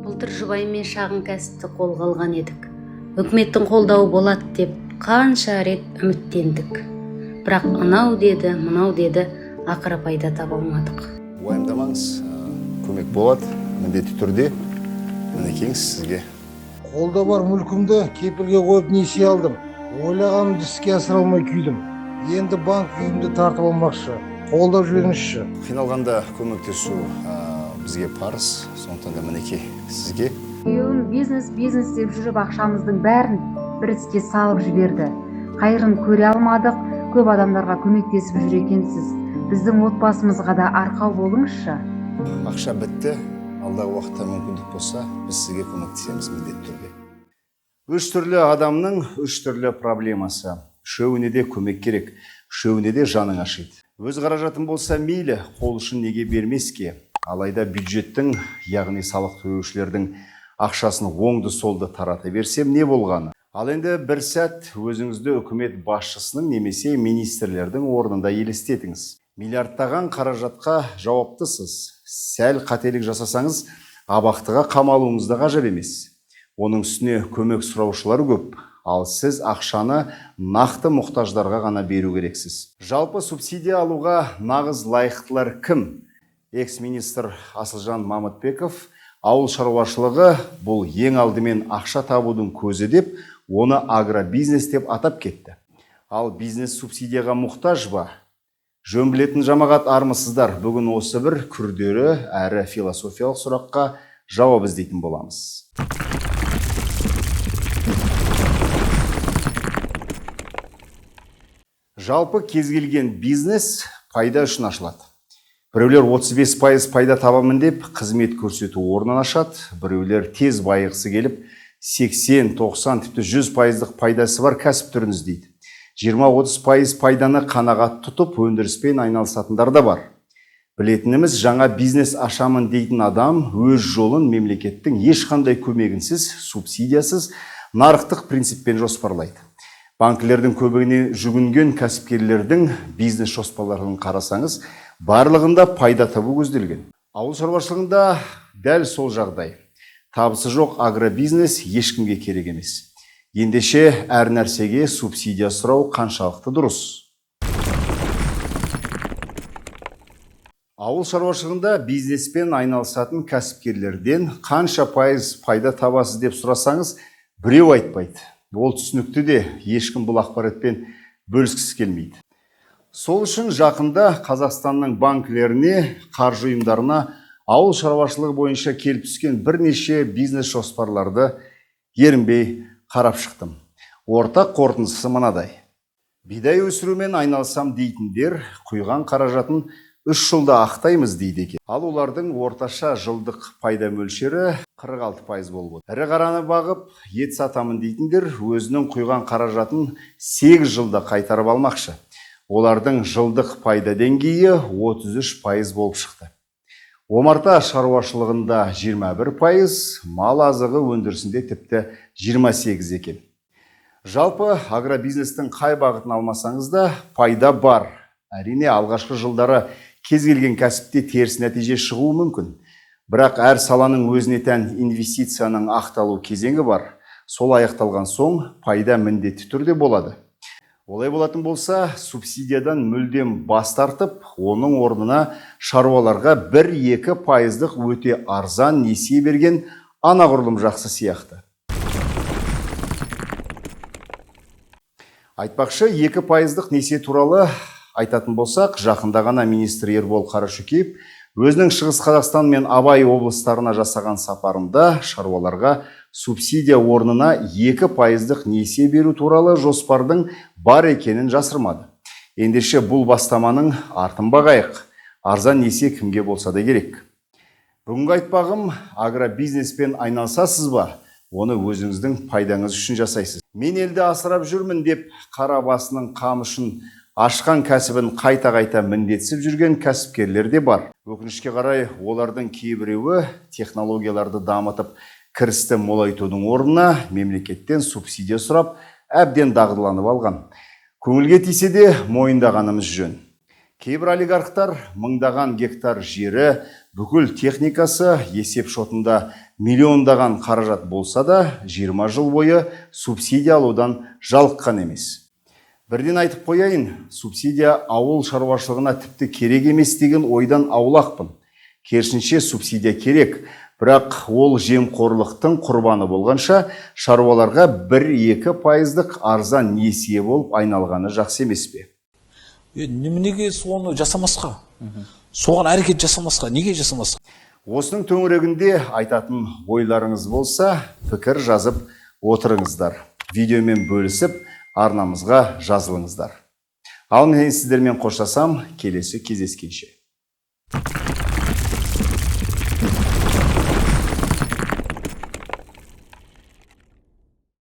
Былтыр жұбайымен шағын кәсіпті қолға алған едік. Үкіметтің қолдауы болады деп қанша рет үміттендік. Бірақ анау деді, мынау деді, ақыры пайда таба алмадық. Уайымдамаңыз, көмек болады, міндетті түрде. Мінекеңіз сізге. Қолда бар мүлкімді кепілге қойып несие алдым. Ойлағанымды іске асыра алмай күйдім. Енді банк үйімді тартып алмақшы. Қолдап жіберіңізші. Қиналғанда көмектесу бізге парыз, сондықтан да мінекей сізге. Күйеуім бизнес деп жүріп ақшамыздың бәрін бір іске салып жіберді. Қайырын көре алмадық, көп адамдарға көмектесіп жүр екенсіз. Біздің отбасымызға да арқау болыңызшы. Ақша бітті, алдағы уақытта мүмкіндік болса, біз сізге көмектесеміз міндетті түрде. Үш түрлі адамның үш түрлі проблемасы. Үшеуіне де көмек керек, үшеуіне де жаның ашиды. Өз қаражатың болса мейлі, қол ұшын неге бермеске. Алайда бюджеттің, яғни салық төлеушілердің ақшасын оңды-солды тарата берсем не болғаны? Ал енді бір сәт өзіңізді үкімет басшысының немесе министрлердің орнында елестетіңіз. Миллиардтаған қаражатқа жауаптысыз. Сәл қателік жасасаңыз, абақтыға қамалуыңыз да ғажап емес. Оның үстіне көмек сұраушылар көп, ал сіз ақшаны нақты мұқтаждарға ғана беру керексіз. Жалпы субсидия алуға нағыз лайықтылар кім? Экс-министр Асылжан Мамытбеков ауыл шаруашылығы бұл ең алдымен ақша табудың көзі деп, оны агробизнес деп атап кетті. Ал бизнес субсидияға мұқтаж ба? Жөн білетін жамағат армысыздар, бүгін осы бір күрделі әрі философиялық сұраққа жауап іздейтін боламыз. Жалпы кез келген бизнес пайда үшін ашылады. Біреулер 35% пайда табамын деп қызмет көрсету орнын ашады, біреулер тез байығысы келіп 80, 90, тіпті 100% пайдасы бар кәсіп түрін іздейді. 20-30% пайданы қанағат тұтып өндіріспен айналысатындар да бар. Білетініміз, жаңа бизнес ашамын дейтін адам өз жолын мемлекеттің ешқандай көмегінсіз, субсидиясыз, нарықтық принциппен жоспарлайды. Банкілердің көбігіне жүгінген кәсіпкерлердің бизнес жоспарларын қарасаңыз, барлығында пайда табу көзделген. Ауыл шаруашылығында дәл сол жағдай. Табысы жоқ агробизнес ешкімге керек емес. Ендеше әр нәрсеге субсидия сұрау қаншалықты дұрыс? Ауыл шаруашылығында бизнеспен айналысатын кәсіпкерлерден қанша пайыз пайда табасыз деп сұрасаңыз, біреу айтпайды. Ол түсінікті де, ешкім бұл ақпаратпен бөліскісі келмейді. Сол үшін жақында Қазақстанның банкілеріне, қаржы ұйымдарына ауыл шаруашылығы бойынша келіп түскен бірнеше бизнес жоспарларды ерінбей қарап шықтым. Ортақ қорытындысы мынадай. Бидай өсірумен айналысам дейтіндер құйған қаражатын 3 жылда ақтаймыз дейді екен. Ал олардың орташа жылдық пайда мөлшері 46% болып отыр. Ірі қараны бағып, ет сатамын дейтіндер өзінің құйған қаражатын 8 жылда қайтарып алмақшы. Олардың жылдық пайда деңгейі 33% болып шықты. Омарта шаруашылығында 21%, мал азығы өндірісінде тіпті 28 екен. Жалпы агробизнестің қай бағытын алмасаңыз да пайда бар. Әрине, алғашқы жылдары кез келген кәсіпте теріс нәтиже шығуы мүмкін. Бірақ әр саланың өзіне тән инвестицияның ақталу кезеңі бар. Сол аяқталған соң пайда міндетті түрде болады. Олай болатын болса, субсидиядан мүлдем бас тартып, оның орнына шаруаларға 1-2% өте арзан несие берген анағұрлым жақсы сияқты. Айтпақшы, 2% несие туралы айтатын болсақ, жақында ғана министр Ербол Қарашөкеев өзінің Шығыс Қазақстан мен Абай облыстарына жасаған сапарында шаруаларға субсидия орнына 2% несие беру туралы жоспардың бар екенін жасырмады. Ендеше бұл бастаманың артын бағайық. Арзан несие кімге болса да керек. Бүгінгі айтпағым, агробизнеспен айналысасыз ба? Оны өзіңіздің пайдаңыз үшін жасайсыз. Мен елді асырап жүрмін деп қара басының қамышын ашқан кәсібін қайта-қайта міндетсіп жүрген кәсіпкерлер де бар. Өкінішке қарай, олардың кейбіреуі технологияларды дамытып, кірісті молайтудың орнына мемлекеттен субсидия сұрап, әбден дағдыланып алған. Көңілге тисе де мойындағанымыз жөн. Кейбір олигархтар мыңдаған гектар жері бүкіл техникасы есеп шотында миллиондаған қаражат болса да 20 жыл бойы субсидия алудан жалыққан емес. Бірден айтып қояйын, субсидия ауыл шаруашылығына тіпті керек емес деген ойдан аулақпын. Керісінше субсидия керек, бірақ ол жемқорлықтың құрбаны болғанша шаруаларға 1-2% арзан несие болып айналғаны жақсы емес пе? Неге соны жасамасқа? Соған әрекет жасамасқа, неге жасамасқа? Осының төңірегінде айтатын ойларыңыз болса, пікір жазып отырыңыздар. Видеомен бөлісіп, арнамызға жазылыңыздар. Ал мен сіздермен қоштасам, келесі кездескенше.